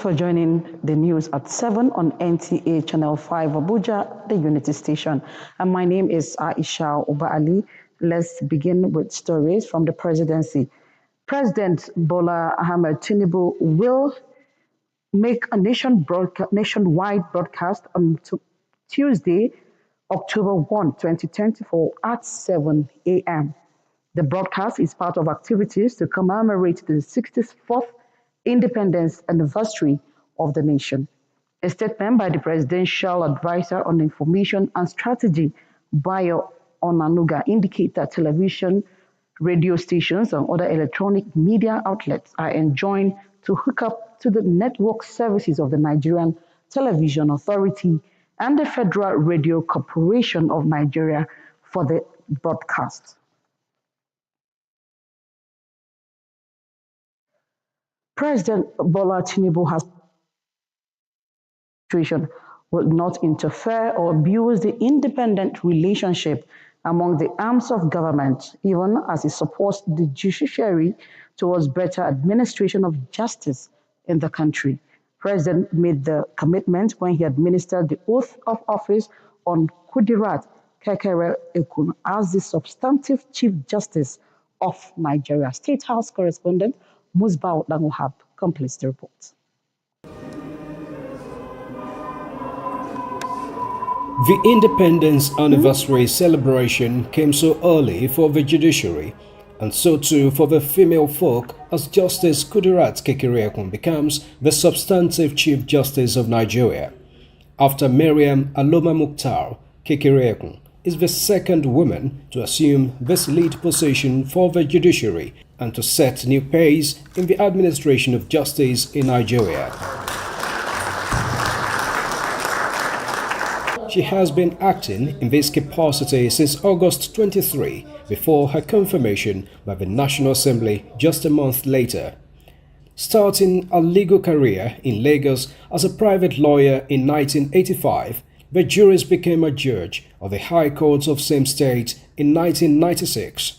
For joining the news at 7 on Nta Channel 5 Abuja, the Unity Station. And my name is Aisha Oba Ali. Let's begin with stories from the presidency. President Bola Ahmed Tinubu will make a nationwide broadcast on Tuesday, October 1, 2024 at 7 a.m. The broadcast is part of activities to commemorate the 64th independence anniversary of the nation. A statement by the Presidential Advisor on Information and Strategy, Bayo Onanuga, indicates that television, radio stations, and other electronic media outlets are enjoined to hook up to the network services of the Nigerian Television Authority and the Federal Radio Corporation of Nigeria for the broadcast. President Bola Tinubu has will not interfere or abuse the independent relationship among the arms of government, even as it supports the judiciary towards better administration of justice in the country. President made the commitment when he administered the oath of office on Kudirat Kekere-Ekun as the substantive Chief Justice of Nigeria. State House correspondent Musbah Languhab completes the report. The independence anniversary celebration came so early for the judiciary, and so too for the female folk, as Justice Kudirat Kekere-Ekun becomes the substantive Chief Justice of Nigeria. After Mariam Aloma Mukhtar, Kekere-Ekun is the second woman to assume this lead position for the judiciary and to set new pace in the administration of justice in Nigeria. She has been acting in this capacity since August 23, before her confirmation by the National Assembly just a month later. Starting a legal career in Lagos as a private lawyer in 1985, the jurist became a judge of the High Court of same state in 1996,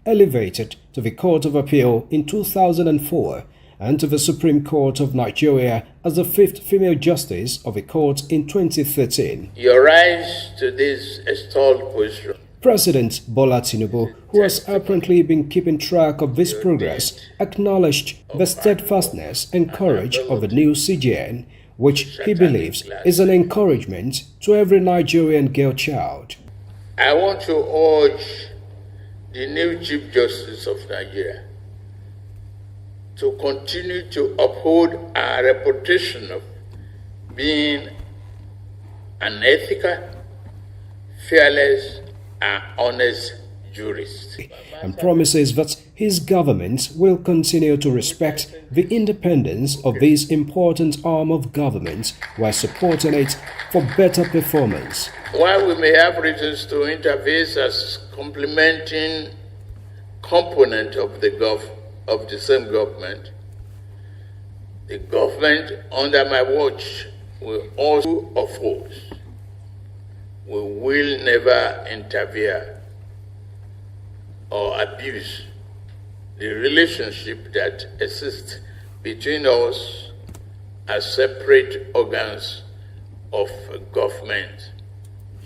elevated to the Court of Appeal in 2004, and to the Supreme Court of Nigeria as the fifth female justice of the court in 2013. Your rise to this extolled position. President Bola Tinubu, who has apparently been keeping track of this progress, acknowledged the steadfastness and courage of the new CJN, which he believes is an encouragement to every Nigerian girl child. I want to urge the new Chief Justice of Nigeria to continue to uphold our reputation of being an ethical, fearless, and honest jurist. And promises that his government will continue to respect the independence of this important arm of government while supporting it for better performance. While we may have reasons to interface as complementing component of the same government, the government under my watch will also oppose. We will never interfere or abuse the relationship that exists between us as separate organs of government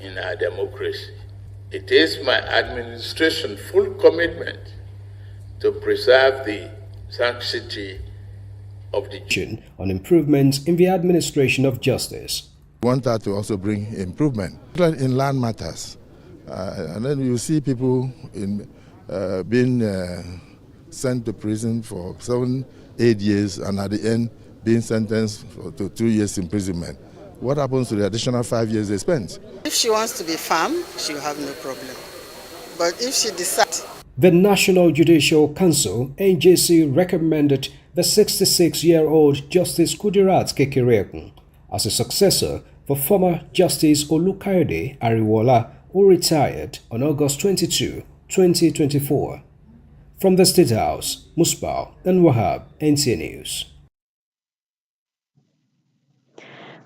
in our democracy. It is my administration's full commitment to preserve the sanctity of the on improvements in the administration of justice. We want that to also bring improvement in land matters, and then you see people being sent to prison for 7-8 years, and at the end being sentenced to 2 years imprisonment. What happens to the additional 5 years they spent? If she wants to be firm, she'll have no problem. But if she decides... The National Judicial Council, NJC, recommended the 66-year-old Justice Kudirat Kekere-Ekun as a successor for former Justice Olukayode Ariwola, who retired on August 22, 2024. From the State House, Musbah and Wahab, NTA News.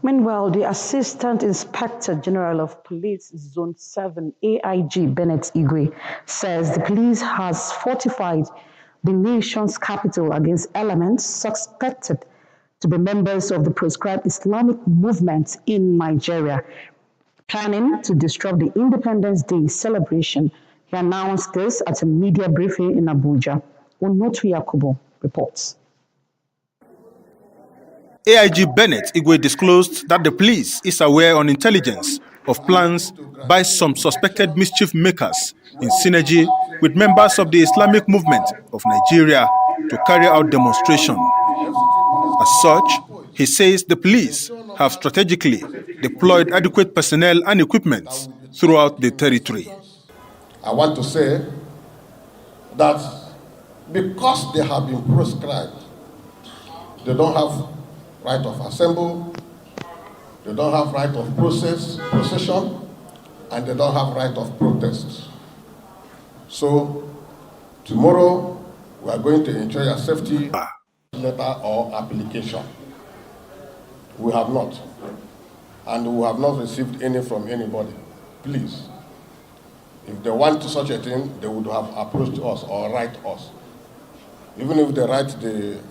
Meanwhile, the Assistant Inspector General of Police Zone 7, AIG Bennett Igwe, says the police has fortified the nation's capital against elements suspected to be members of the proscribed Islamic movement in Nigeria, planning to disrupt the Independence Day celebration. He announced this at a media briefing in Abuja. Onotu Yakubu reports. AIG Bennett Igwe disclosed that the police is aware on intelligence of plans by some suspected mischief makers in synergy with members of the Islamic movement of Nigeria to carry out demonstration. As such, he says the police have strategically deployed adequate personnel and equipment throughout the territory. I want to say that because they have been proscribed, they don't have right of assembly, they don't have right of procession, and they don't have right of protest. So tomorrow we are going to ensure your safety letter or application. We have not, and we have not received any from anybody. Please, if they want such a thing, they would have approached us or write us. Even if they write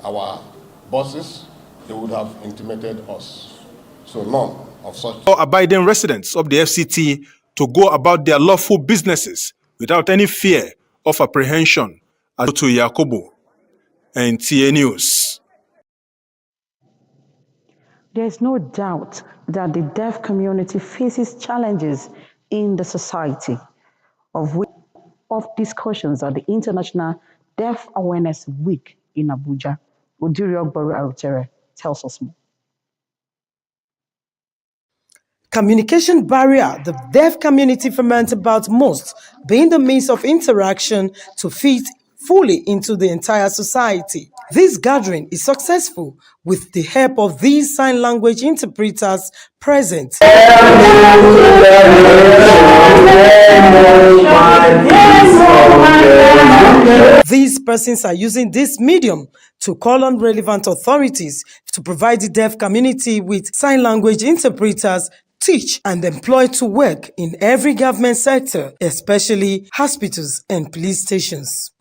our bosses, they would have intimated us. So none of such. Abiding residents of the FCT to go about their lawful businesses without any fear of apprehension. To Yakubu, Nta News. There is no doubt that the deaf community faces challenges in the society, of discussions at the International Deaf Awareness Week in Abuja. Udiri Ogboru Arutere tells us more. Communication barrier the deaf community ferment about most being the means of interaction to fit fully into the entire society. This gathering is successful with the help of these sign language interpreters present. These persons are using this medium to call on relevant authorities to provide the deaf community with sign language interpreters, teach and employ to work in every government sector, especially hospitals and police stations.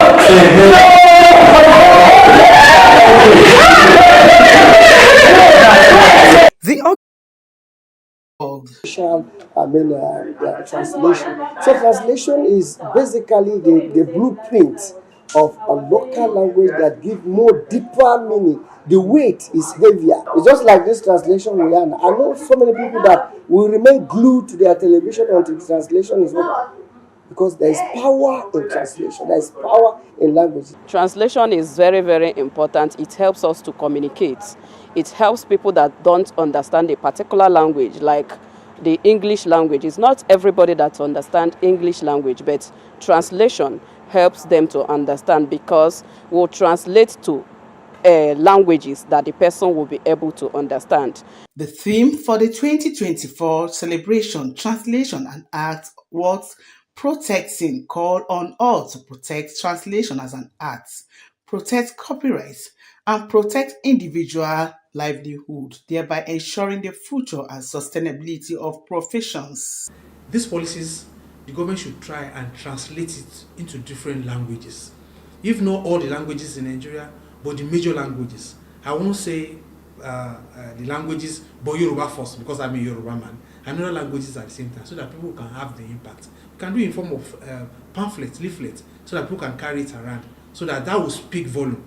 Translation. So translation is basically the blueprint of a local language that gives more deeper meaning. The weight is heavier. It's just like this translation we are. I know so many people that will remain glued to their television until the translation is over. Because there is power in translation. There is power in language. Translation is very, very important. It helps us to communicate. It helps people that don't understand a particular language, like the English language. It's not everybody that understands English language, but translation helps them to understand because we'll translate to languages that the person will be able to understand. The theme for the 2024 celebration, Translation and Art, was Protecting, call on all to protect translation as an art, protect copyrights, and protect individual livelihood, thereby ensuring the future and sustainability of professions. These policies, the government should try and translate it into different languages. If not all the languages in Nigeria, but the major languages. I won't say the languages, but Yoruba first, because I'm a Yoruba man, and other languages at the same time, so that people can have the impact. We can do it in form of pamphlets, leaflets, so that people can carry it around, so that will speak volume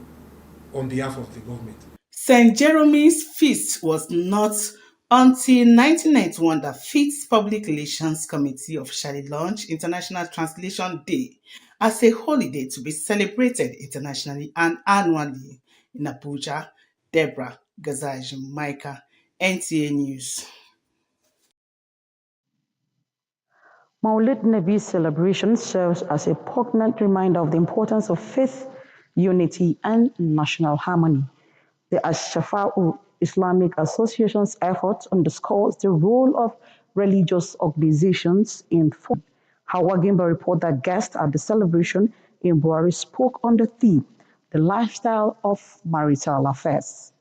on behalf of the government. St. Jerome's Feast was not until 1991 that FIT's Public Relations Committee officially launched International Translation Day as a holiday to be celebrated internationally and annually in Abuja. Deborah Gazaj, Micah, NTA News. Maulid Nabi celebration serves as a poignant reminder of the importance of faith, unity, and national harmony. The Ash-Shafa'u Islamic Association's effort underscores the role of religious organizations in food. Hawa Gimba report that guests at the celebration in Buhari spoke on the theme, the lifestyle of marital affairs.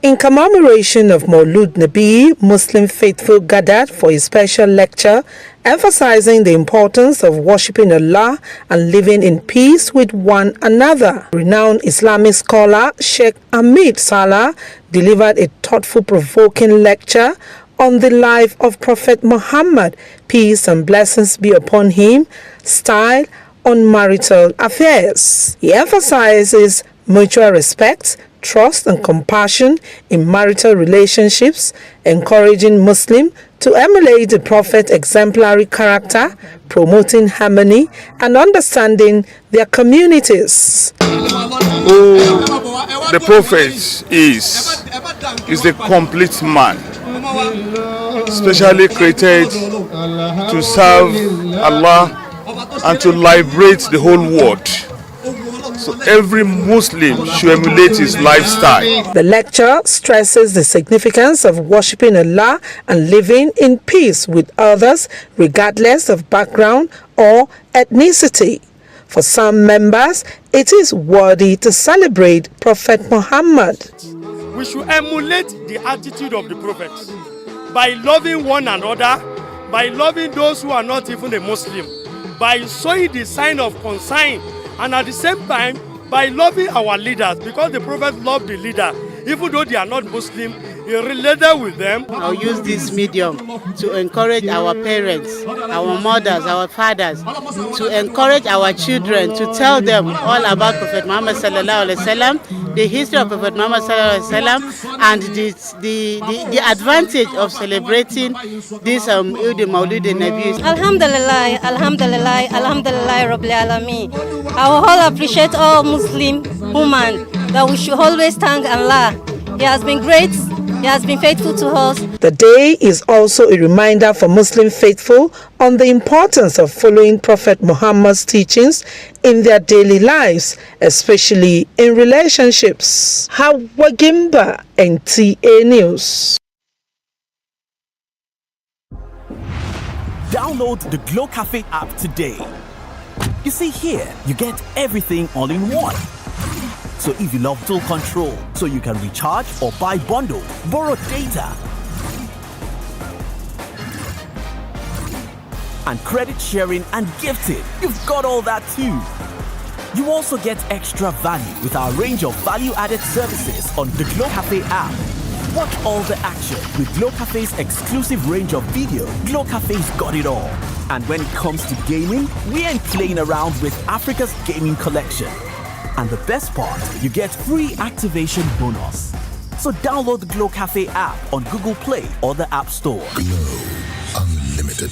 In commemoration of Maulud Nabi, Muslim faithful gathered for a special lecture emphasizing the importance of worshipping Allah and living in peace with one another. Renowned Islamic scholar Sheikh Hamid Salah delivered a thoughtful, provoking lecture on the life of Prophet Muhammad, peace and blessings be upon him, style on marital affairs. He emphasizes mutual respect, trust and compassion in marital relationships, encouraging Muslims to emulate the Prophet's exemplary character, promoting harmony and understanding their communities. The Prophet is the complete man, specially created to serve Allah and to liberate the whole world. So every Muslim should emulate his lifestyle. The lecture stresses the significance of worshipping Allah and living in peace with others regardless of background or ethnicity. For some members, it is worthy to celebrate Prophet Muhammad. We should emulate the attitude of the Prophet by loving one another, by loving those who are not even a Muslim, by showing the sign of concern, and at the same time by loving our leaders, because the Prophet loved the leader. Even though they are not Muslim, he related with them. I'll use this medium to encourage our parents, our mothers, our fathers, to encourage our children, to tell them all about Prophet Muhammad sallallahu alaihi wasallam, the history of Prophet Muhammad sallallahu alaihi wasallam, and the advantage of celebrating this Eid al-Mawlid al-Nabi. Alhamdulillah, Alhamdulillah, Alhamdulillah, Rabbil Alameen. I will all appreciate all Muslim women that we should always thank Allah. He has been great. He has been faithful to us. The day is also a reminder for Muslim faithful on the importance of following Prophet Muhammad's teachings in their daily lives, especially in relationships. Hawagimba, NTA News. Download the Glow Cafe app today. You see, here you get everything all in one. So if you love tool control, so you can recharge or buy bundle, borrow data, and credit sharing and gifting, you've got all that too. You also get extra value with our range of value-added services on the Glow Cafe app. Watch all the action with Glow Cafe's exclusive range of video. Glow Cafe's got it all. And when it comes to gaming, we ain't playing around with Africa's gaming collection. And the best part, you get free activation bonus. So download the Glow Cafe app on Google Play or the App Store. Glow Unlimited.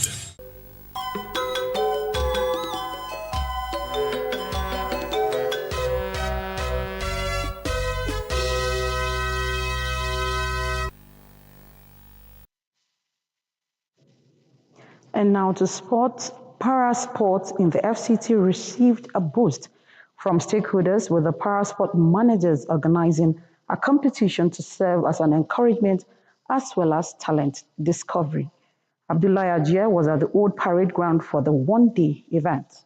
And now to sports. Parasport in the FCT received a boost from stakeholders, with the Parasport managers organizing a competition to serve as an encouragement as well as talent discovery. Abdullahi Ajia was at the Old Parade Ground for the one-day event.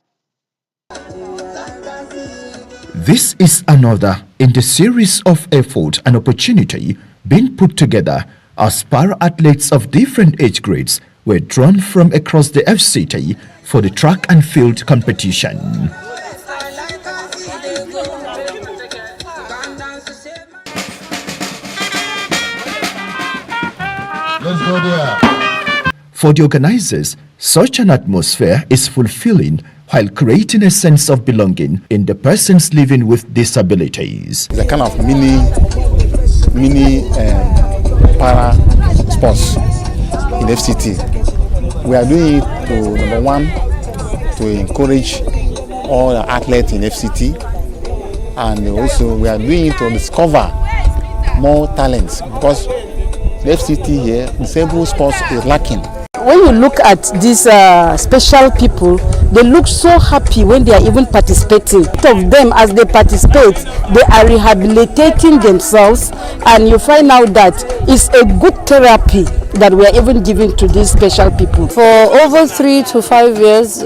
This is another in the series of effort and opportunity being put together as para-athletes of different age grades were drawn from across the FCT for the track and field competition. Let's go there. For the organizers, such an atmosphere is fulfilling while creating a sense of belonging in the persons living with disabilities. It's a kind of mini para sports in FCT. We are doing it to, number one, to encourage all the athletes in FCT, and also we are doing it to discover more talents, because the FCT here, disabled sports is lacking. When you look at these special people, they look so happy when they are even participating. Most of them, as they participate, they are rehabilitating themselves, and you find out that it's a good therapy that we are even giving to these special people. For over 3 to 5 years,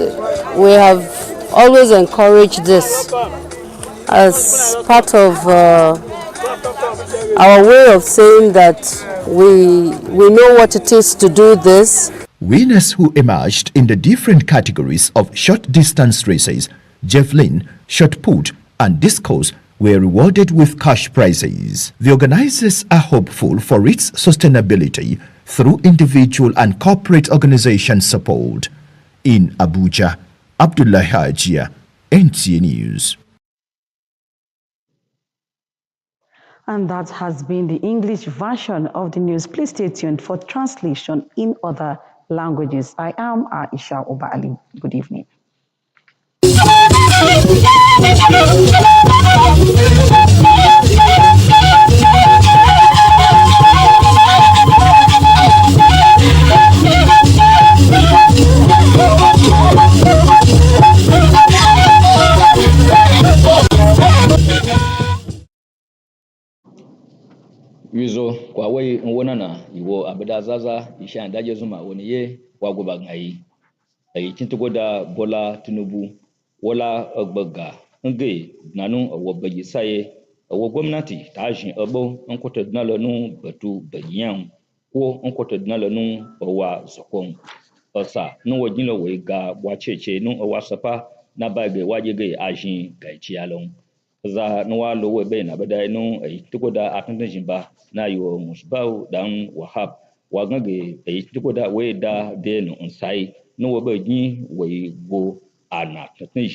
we have always encouraged this as part of our way of saying that we know what it is to do this. Winners who emerged in the different categories of short distance races, javelin, shot put, and discus were rewarded with cash prizes. The organizers are hopeful for its sustainability through individual and corporate organization support. In Abuja, Abdullah Hajia, NTA News. And that has been the English version of the news. Please stay tuned for translation in other languages. I am Aisha Obali. Good evening. Wizo kwa wei nwonana iwo abada zaza isha ndaje zuma woni ye wagoba ngai ai tintugoda Bola Tinubu wala agbaga nge nanu wobaji saye wo gwamnati ta jin abo an kwata dinala nu batu banyan ko an kwata dinala nu wa sokon osa nu wajin we ga wacece nu wa sapa na bage waje ga ajin gaici yalon za nuwa lowe be na bada nu ai tugoda atantan jimba na yo musbau dan wahab wa gange ai tugoda we da de no nsai no wo be gin we go ana tantan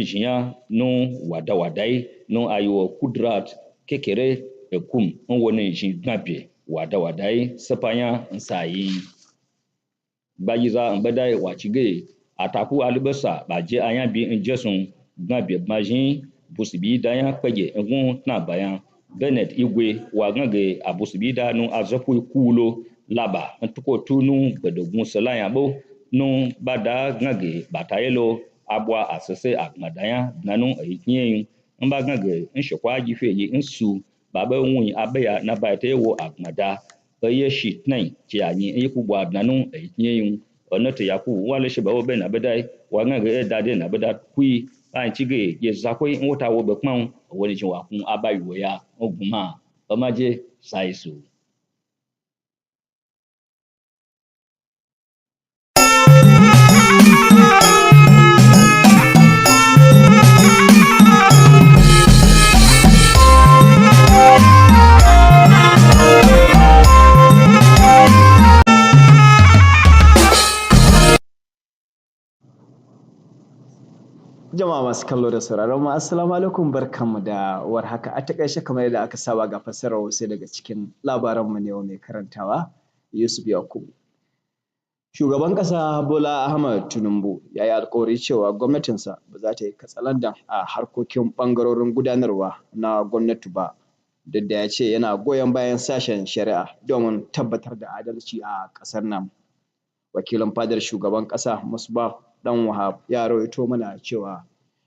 jinya no wada wadai no ayo kudrat kekere ekum on woni jin gnabe wada wadai sapanya nsai bayiza mbadai wachige ataku alibasa baje ayan bi injesun gnabe majin busibi daya peje ngun na bayan Bennett igwe wa gange abusibi da nu azopu kulo laba ntuko tunu bedogun salaya bo nu bada gange batayelo abwa asese agmadaya nanu ayin mba gange nshokwa jife yi nsu baba wun abeya na bayate wo agmada ye shit nai ti anyi yikubwa nanu ayin onote yaku wale sheba obe na bedai wa gange dade na beda kui an chige ye zakoi nwota wo be pon woni ji wa kun abayiwo ya ogunma omaje saisu Jama'a masu kallo da sauraron mu assalamu alaikum barkanmu da warhaka a takaice kamar yadda aka saba ga fassarar wasu daga cikin labaran mu ne mai karantawa Yusuf Yakubu. Shugaban ƙasa Bola Ahmed Tinubu ya yi alƙawari cewa gwamnatinsa ba za ta yi katsalandan a harkokin ɓangarorin gudanarwa na gwamnati ba, duk da ya ce yana goyon bayan sashen shari'a domin tabbatar da adalci a ƙasar nan. Wakilin fadar shugaban ƙasa Musbah Dan Wahab ya rawaito mana cewa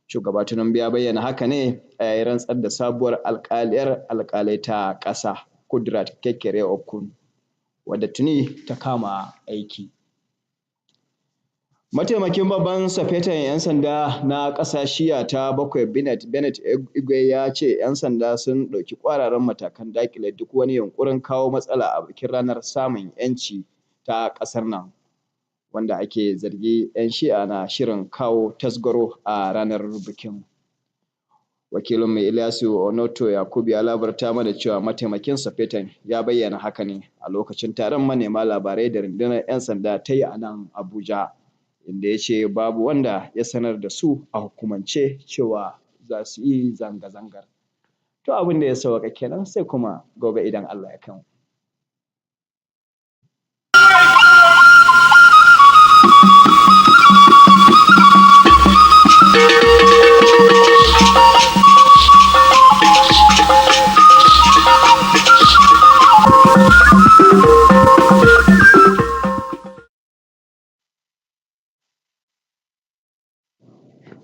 shugaba Tinubu ya bayyana haka ne a yayin rantsar da sabuwar alƙalai ta ƙasa Kudrat Kekere Okun wadda tuni ta kama aiki. Mataimakin babban safetan 'yan sanda na ƙasa shiya ta 7 Bennett Igwe ya ce 'yan sanda sun ɗauki ƙwararan matakan daƙile duk wani yunƙurin kawo matsala a bikin ranar samun 'yanci ta ƙasar nan, wanda ake zargi 'yan shi'a na shirin kawo tasgaro a ranar bikin. Wakilin mai Ilyasu Onoto Yakubu ya labarta mana cewa mataimakin safetan ya bayyana haka ne a lokacin taron manema labarai da rundunar 'yan sanda ta yi a nan Abuja, inda ya ce babu wanda ya sanar da su a hukumance cewa za su yi zanga-zangar. To abin da ya sauka kenan sai kuma gobe idan Allah ya kai mu.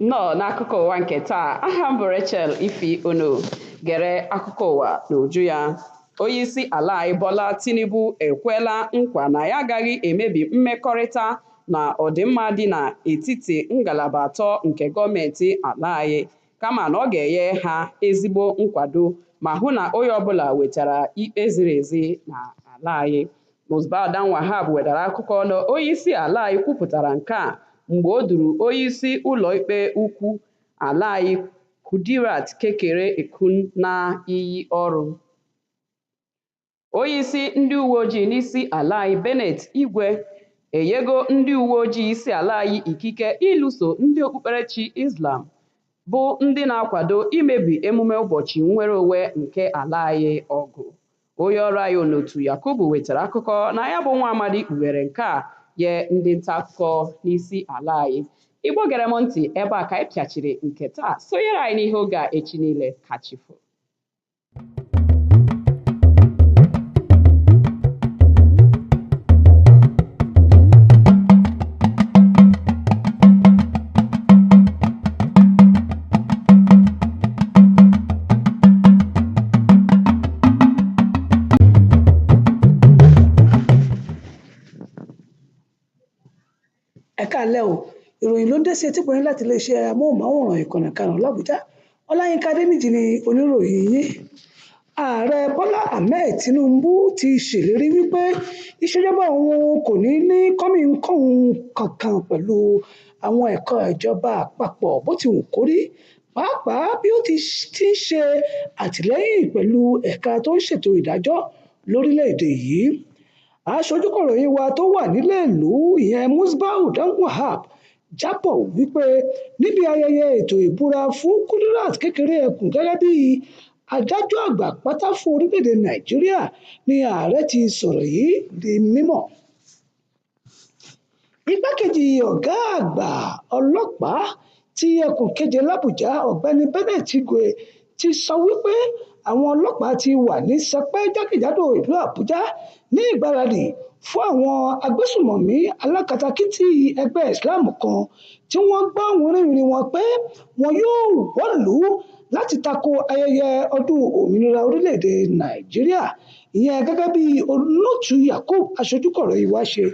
Nọ n'akụkọ ụwa nke taa, aha m bụ Rachel Ifi Ono. Gere akụkọ ụwa n'uju ya. Onyeisi ala anyị Bola Tinubu ekwela nkwa na ya agaghị emebi mmekọrịta na ọdịmma dị n'etiti ngalaba atọ nke gọọmenti ala anyị, kama na ọ ga-enye ha ezigbo nkwado ma hụ na onye ọbụla wetara ikpe ziri ezi na ala anyị. Musbadan Wahab wedara akụkọ na onyeisi ala anyị kwupụtara nke a mgbe o duru onyeisi ụlọikpe ukwu ala anyị Kudirat Kekere Ekun na iyi ọrụ. Onyeisi ndị uwe ojii n'isi ala anyị Bennett Igwe enyego ndị uwe ojii isi ala anyị ikike ịlụso ndị okpukperechi Islam bụ ndị na-akwado imebi emume ụbọchị nnwere onwe nke ala anyị ọgụ. Onye ọrụ anyị Onotu Yakubu wetara akụkọ na ya bụ nwa amadi kpughere nke a nye ndị nta akụkọ n'isi ala anyị. Igbo gere m ntị ebe a ka anyị pịachiri nke taa. Sonyere anyị n'ihe oge a echi niile kachifo. Ẹ̀kálẹ́ o, ìròyìn ló ń dé sí etí gbọ̀nyìn láti iléeṣẹ́ amóhùnmáwòrán ìkànnì karùn-ún l'Àbújá. Ọláyínká Adéníjì ni oníròyìn yín. Ààrẹ Bọ́lá Ahmed Tinubu ti ṣèlérí wípé ìṣèjọba òun kò ní kọ́mínkọ́hún kankan pẹ̀lú àwọn ẹ̀ka ìjọba àpapọ̀ bó ti wù kó rí, pàápàá bí ó ti ń ṣe àtìlẹ́yìn pẹ̀lú ẹ̀ka tó ń ṣètò ìdájọ́ lórílẹ̀-èdè yìí. Aṣojúkọ̀ròyìn wa tó wà nílé ìlú ìyẹn Musbadan Wahab jábọ̀ wípé níbi ayẹyẹ ètò ìbúra fún Kudirat Kekere Ekun gẹ́gẹ́ bí adájọ́ àgbà pátá fún orílẹ̀-èdè Nàìjíríà ni ààrẹ ti sọ̀rọ̀ yìí di mímọ̀. Igbákejì ọ̀gá àgbà ọlọ́pàá ti ẹkùn keje l'Àbújá ọ̀gbẹ́ni Bennett Igwe ti sọ wípé àwọn ọlọ́pàá ti wà ní sẹpẹ́ jákèjádò ìlú Àbújá ní ìgbáradì fún àwọn agbésùmọ̀mí alákatakítí ẹgbẹ́ Islam kan tí wọ́n gbọ́ wìnrìnwìnrìn wọn pé wọn yóò wọ̀lú láti tako ayẹyẹ ọdún òmìnira orílẹ̀-èdè Nàìjíríà. Ìyẹn gẹ́gẹ́ bí Olótù Yakub aṣojúkọ̀ròyìn wa ṣe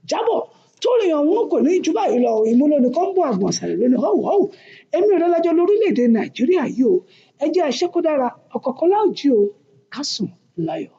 jábọ̀ tó rìn ọ̀hún kò ní jù báyìí lọ. Ìmúlòní kan ń bọ̀ àgbọ̀nsàrè lónìí họ́wùhọ́wù. Èmi ò rẹ́lájọ́ lórílẹ̀-èdè Nàìjíríà yìí o. Ẹ jẹ́ àṣẹ kó dára ọ̀kọ̀ọ̀kan láòjí o ká sùn láyọ̀.